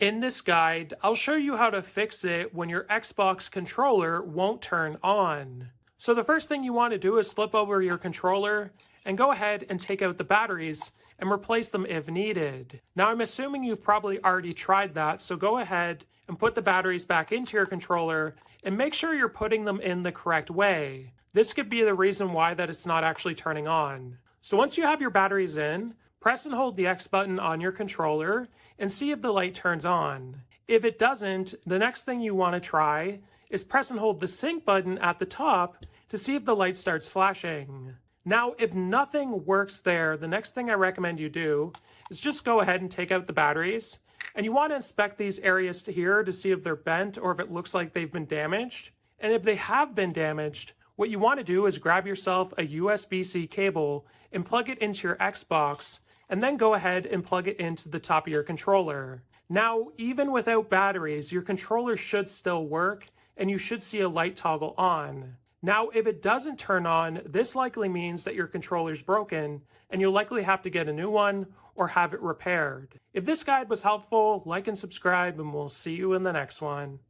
In this guide, I'll show you how to fix it when your Xbox controller won't turn on. So the first thing you want to do is flip over your controller and go ahead and take out the batteries and replace them if needed. Now I'm assuming you've probably already tried that, so go ahead and put the batteries back into your controller and make sure you're putting them in the correct way. This could be the reason why that it's not actually turning on. So once you have your batteries in, press and hold the X button on your controller and see if the light turns on. If it doesn't, the next thing you want to try is press and hold the sync button at the top to see if the light starts flashing. Now, if nothing works there, the next thing I recommend you do is just go ahead and take out the batteries. And you want to inspect these areas to here to see if they're bent or if it looks like they've been damaged. And if they have been damaged, what you want to do is grab yourself a USB-C cable and plug it into your Xbox, and then go ahead and plug it into the top of your controller. Now, even without batteries, your controller should still work, and you should see a light toggle on. Now, if it doesn't turn on, this likely means that your controller's broken, and you'll likely have to get a new one or have it repaired. If this guide was helpful, like and subscribe, and we'll see you in the next one.